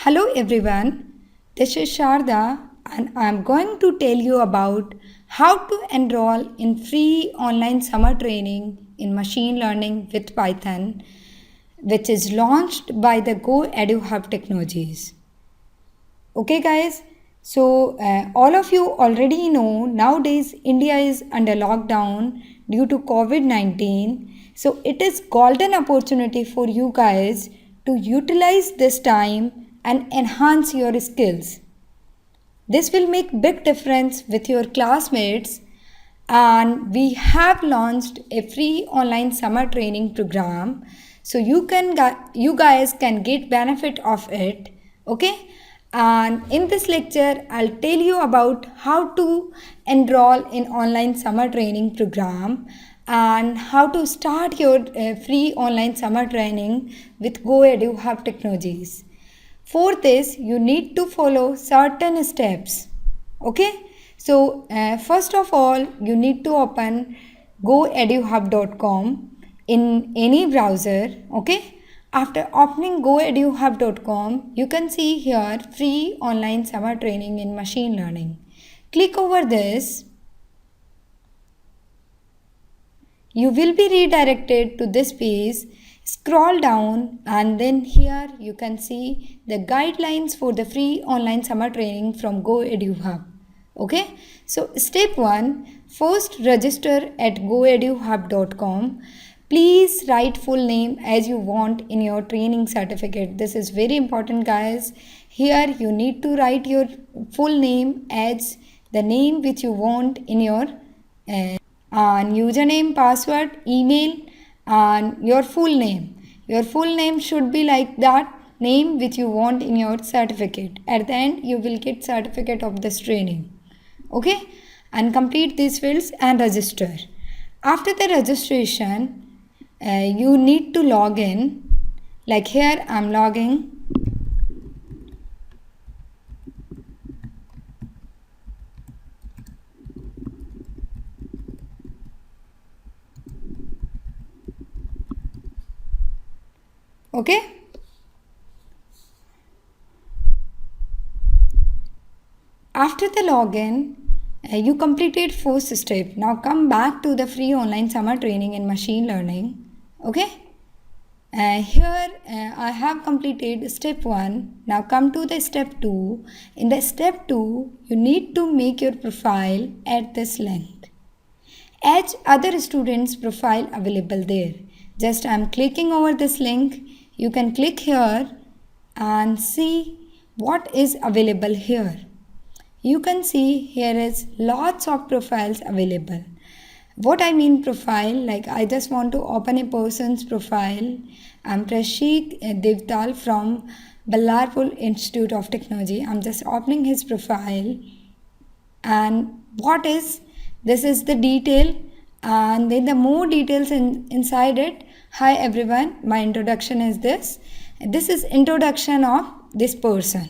Hello everyone, this is Sharda and I am going to tell you about how to enroll in free online summer training in machine learning with Python, which is launched by the Go Edu Hub Technologies. Okay guys, so all of you already know nowadays India is under lockdown due to COVID-19. So it is golden opportunity for you guys to utilize this time and enhance your skills. This will make big difference with your classmates, and we have launched a free online summer training program so you guys can get benefit of it. Okay, and in this lecture I'll tell you about how to enroll in online summer training program and how to start your free online summer training with Go Edu Hub Technologies. For this, you need to follow certain steps. Okay, so first of all, you need to open goeduhub.com in any browser. Okay, after opening goeduhub.com, you can see here free online summer training in machine learning. Click over this. You will be redirected to this page. Scroll down and then here you can see the guidelines for the free online summer training from Go Edu Hub. Okay, so step 1, first register at goeduhub.com. Please write full name as you want in your training certificate. This is very important guys. Here you need to write your full name as the name which you want in your and username, password, email and your full name. Your full name should be like that name which you want in your certificate. At the end you will get certificate of this training. Okay, and complete these fields and register. After the registration you need to log in. Like here I am logging. Okay, after the login you completed first step. Now come back to the free online summer training in machine learning. Okay, here I have completed step 1. Now come to the step 2. In the step 2 you need to make your profile at this link. Add other students' profile available there. Just I am clicking over this link. You can click here and see what is available here. You can see here is lots of profiles available. What I mean profile, like I just want to open a person's profile. I'm Prashik Devtal from Ballarpur Institute of Technology. I'm just opening his profile. And what is, this is the detail and then the more details inside it. Hi everyone, my introduction is this. This is introduction of this person.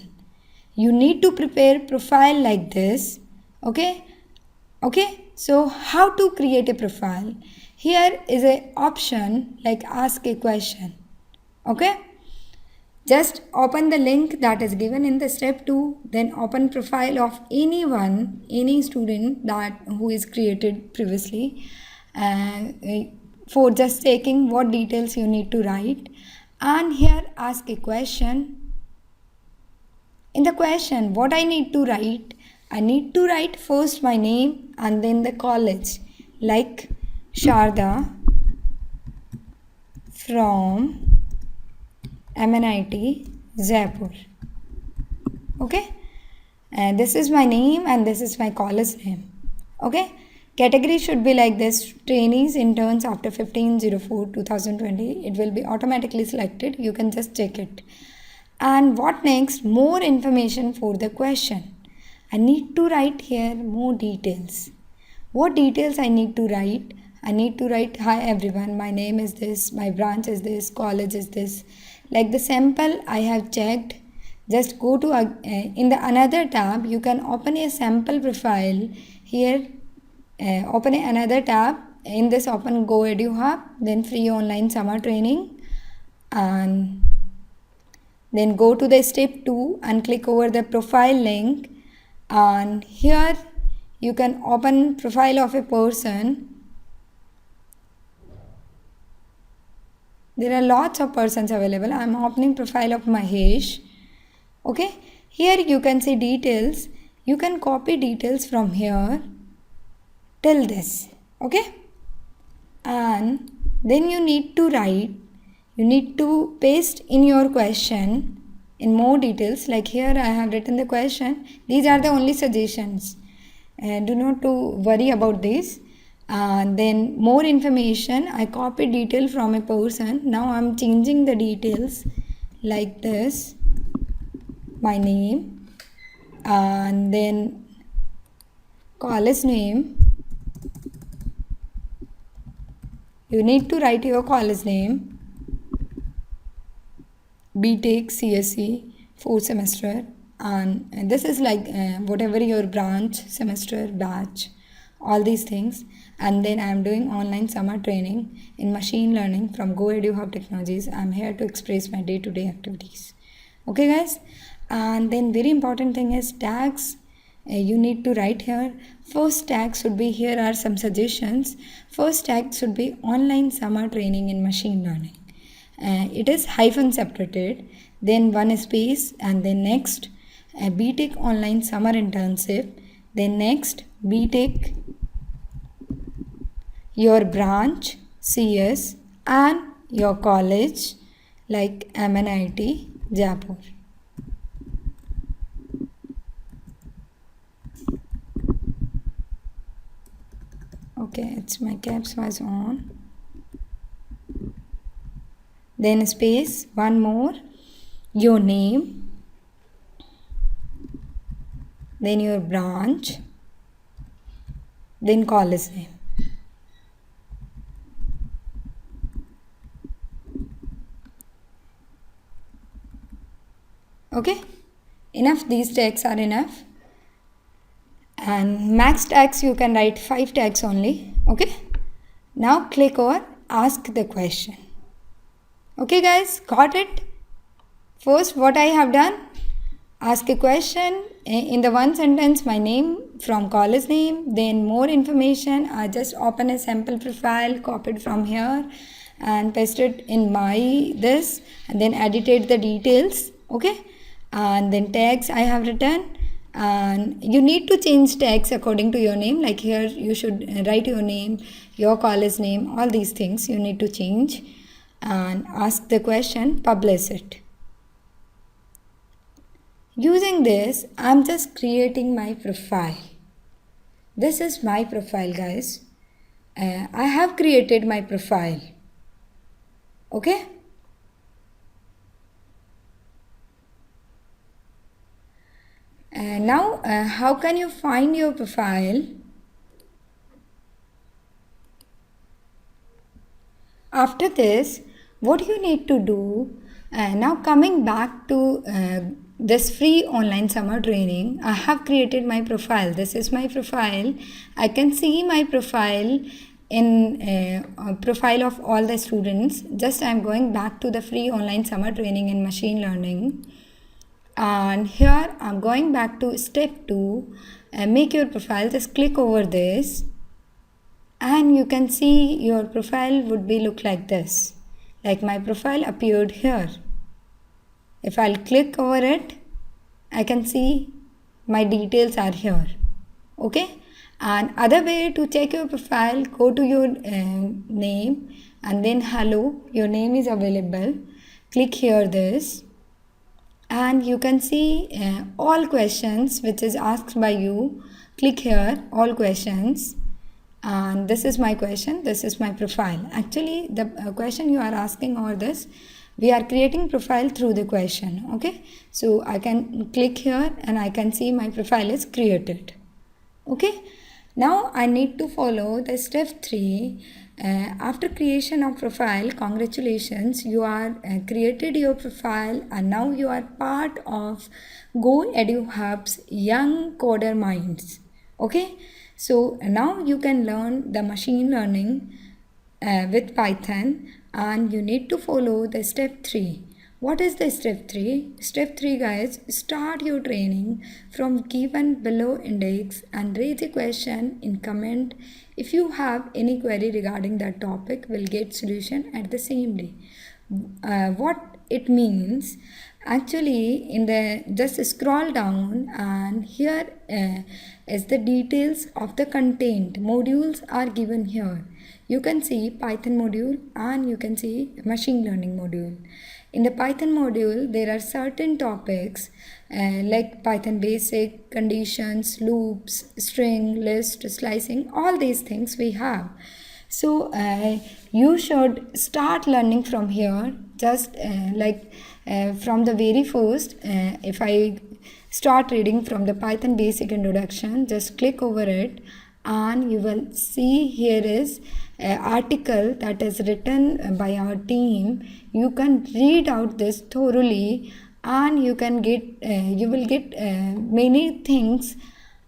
You need to prepare profile like this. Okay, so how to create a profile? Here is a option like ask a question. Okay, just open the link that is given in the step 2, then open profile of anyone, any student that who is created previously, for just checking what details you need to write. And here ask a question. In the question, what I need to write? I need to write first my name and then the college, like Sharda from MNIT Jaipur. Okay, and this is my name and this is my college name. Okay, category should be like this: trainees, interns after 15/04/2020. It will be automatically selected. You can just check it. And what next? More information for the question. I need to write here more details. What details I need to write? I need to write, hi everyone, my name is this, my branch is this, college is this. Like the sample I have checked. Just go to in the another tab you can open a sample profile. Here open another tab. In this open Go Edu Hub, then free online summer training, and Then go to the step 2 and click over the profile link, and here you can open profile of a person. There are lots of persons available. I am opening profile of Mahesh. Okay, here you can see details. You can copy details from here till this. Okay, and then you need to write, you need to paste in your question in more details. Like here I have written the question. These are the only suggestions. Do not to worry about this. Then more information, I copy detail from a person. Now I am changing the details like this, my name, and then college name. You need to write your college name, BTech CSE 4th semester, and this is like whatever your branch, semester, batch, all these things. And then I am doing online summer training in machine learning from GoEdu Hub Technologies. I am here to express my day-to-day activities. Okay guys, and then very important thing is tags. You need to write here. First tag should be, here are some suggestions. First tag should be online summer training in machine learning. It is hyphen separated, then one space, and then next BTech online summer internship, then next BTech your branch CS and your college like MNIT Jaipur. Okay, it's my caps was on. Then space, one more, your name, then your branch, then college name. Okay, enough, these tags are enough. And max tags you can write 5 tags only. Okay, now click over ask the question. Okay guys, got it? First what I have done, ask a question in the one sentence, my name from college name, then more information. I just open a sample profile, copied from here and pasted in my this, and then edited the details. Okay, and then tags I have written, and you need to change tags according to your name. Like here you should write your name, your college name, all these things you need to change, and ask the question, publish it. Using this, I'm just creating my profile. This is my profile guys. I have created my profile. Okay, now how can you find your profile? After this, what you need to do, now coming back to this free online summer training, I have created my profile. This is my profile. I can see my profile in profile of all the students. Just I am going back to the free online summer training in machine learning, and here I'm going back to step 2, make your profile. Just click over this and you can see your profile would be look like this. Like my profile appeared here. If I'll click over it, I can see my details are here. Okay, and other way to check your profile, go to your name and then hello, your name is available. Click here this, and you can see all questions which is asked by you. Click here all questions, and this is my question, this is my profile. Actually the question you are asking over this, we are creating profile through the question. Okay, so I can click here and I can see my profile is created. Okay, now I need to follow the step 3. After creation of profile, congratulations, you are created your profile and now you are part of GoEdu Hub's Young Coder Minds. Okay, so now you can learn the machine learning with Python, and you need to follow the step 3. What is the step 3? Step 3, guys, start your training from given below index and raise a question in comment. If you have any query regarding that topic, we'll get solution at the same day. What it means, actually, in the just scroll down and here is the details of the content. Modules are given here. You can see Python module and you can see machine learning module. In the Python module, there are certain topics like Python basic, conditions, loops, string, list, slicing, all these things we have. So you should start learning from here, just from the very first. If I start reading from the Python basic introduction, just click over it and you will see here is an article that is written by our team. You can read out this thoroughly and you can get you will get many things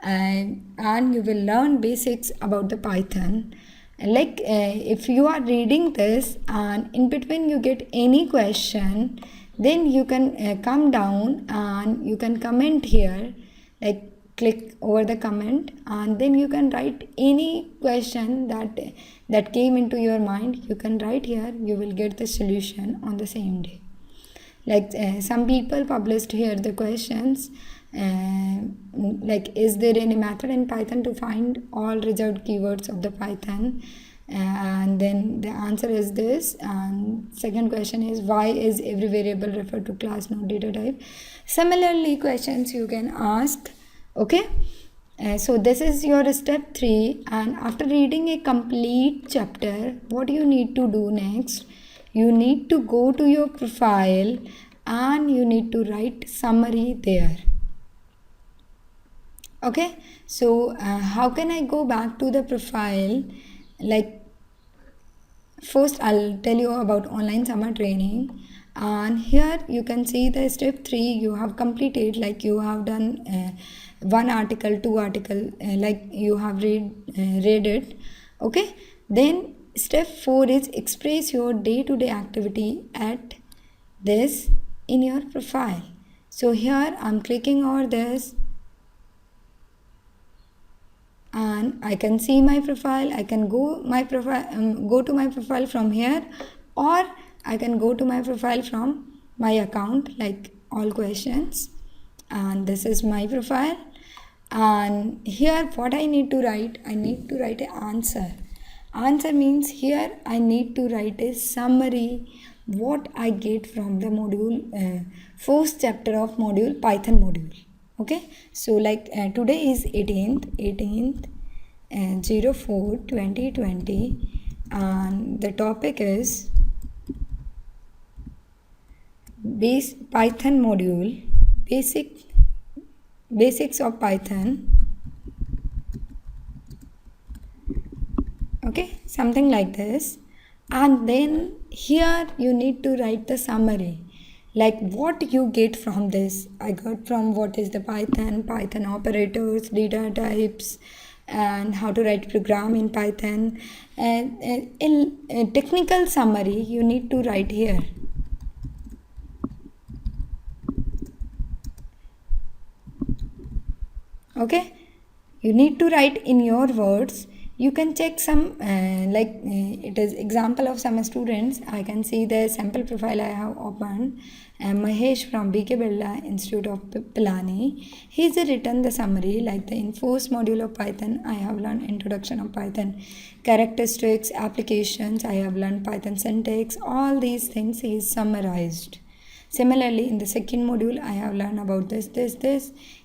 and you will learn basics about the Python. If you are reading this and in between you get any question, then you can come down and you can comment here, like click over the comment and then you can write any question that came into your mind. You can write here, you will get the solution on the same day. Some people published here the questions is there any method in Python to find all reserved keywords of the Python, and then the answer is this. And second question is, why is every variable referred to class, not data type? Similarly questions you can ask. Okay, so this is your step 3, and after reading a complete chapter, what you need to do next, you need to go to your profile and you need to write summary there. Okay, so how can I go back to the profile? First I'll tell you about online summer training, and here you can see the step 3 you have completed. You have done one article, two article, you have read it. Okay, then step 4 is express your day-to-day activity at this in your profile. So here I'm clicking over this and I can see my profile. I can go to my profile from here, or I can go to my profile from my account, like all questions, and this is my profile. And here what I need to write, I need to write an answer means here I need to write a summary what I get from the module, first chapter of module, Python module. Okay, so today is 18th 04/2020 and the topic is Python module, basics of Python. Okay, something like this. And then here you need to write the summary, what you get from this. I got from what is the Python operators, data types, and how to write program in Python. And a technical summary you need to write here. Okay, you need to write in your words. You can check some it is example of some students. I can see the sample profile I have opened. Mahesh from BK Birla Institute of Pilani. He's written the summary in first module of Python. I have learned introduction of Python, characteristics, applications. I have learned Python syntax. All these things he is summarized. Similarly, in the second module, I have learned about this.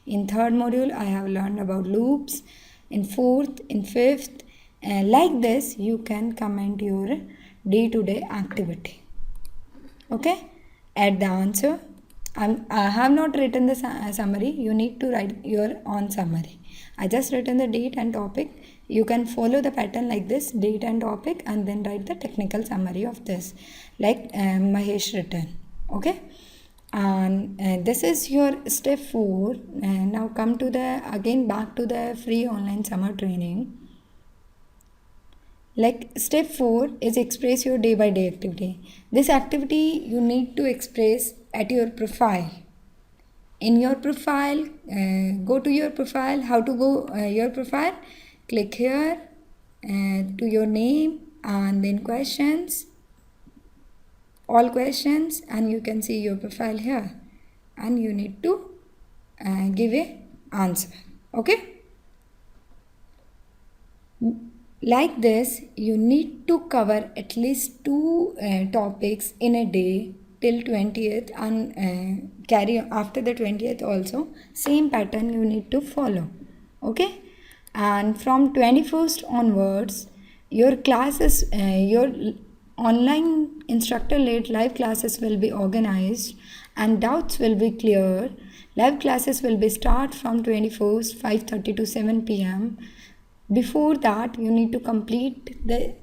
In third module, I have learned about loops. In fourth, in fifth, like this, you can comment your day-to-day activity. Okay, add the answer. I have not written the summary. You need to write your own summary. I just written the date and topic. You can follow the pattern like this, date and topic, and then write the technical summary of this, Mahesh written. Okay, and this is your step 4. And now come to back to the free online summer training. Like step 4 is express your day by day activity. This activity you need to express at your profile. In your profile, go to your profile. How to go your profile? Click here to your name and then questions, all questions, and you can see your profile here, and you need to give a answer. Okay. Like this, you need to cover at least 2 topics in a day till 20th, and carry after the 20th also. Same pattern you need to follow. Okay. And from 21st onwards, your classes, your online instructor led live classes will be organized and doubts will be clear. Live classes will be start from 21st 5:30 to 7 p.m. Before that, you need to complete the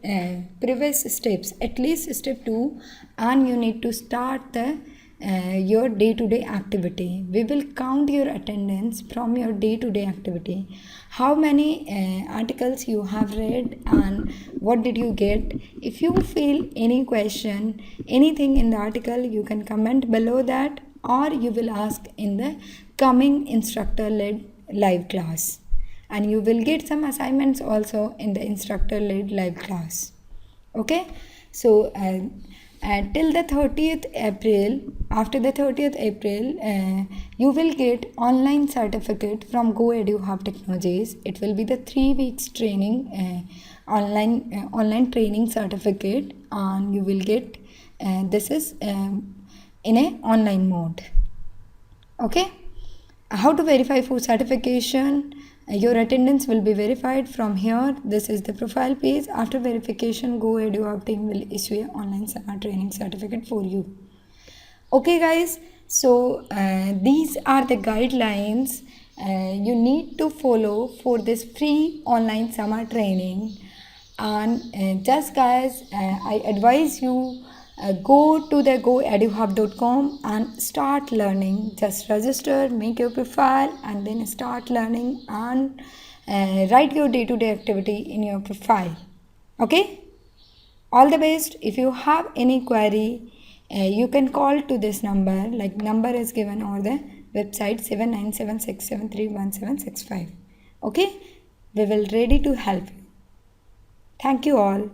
previous steps, at least step 2, and you need to start the your day-to-day activity. We will count your attendance from your day-to-day activity. How many articles you have read and what did you get? If you feel any question, anything in the article, you can comment below that, or you will ask in the coming instructor-led live class. And you will get some assignments also in the instructor-led live class. Okay. So till the 30th April, after the 30th April, you will get online certificate from GoEdu Hub Technologies. It will be the 3 weeks training, online training certificate, and you will get this is in a online mode. Okay. How to verify for certification? Your attendance will be verified from here. This is the profile page. After verification, GoEdu Hub team will issue an online summer training certificate for you. Okay guys, so these are the guidelines you need to follow for this free online summer training. And just guys, I advise you go to the goeduhub.com and start learning. Just register, make your profile, and then start learning, and write your day-to-day activity in your profile. Okay. All the best. If you have any query, you can call to this number. Like number is given over the website 7976731765. Okay. We will ready to help you. Thank you all.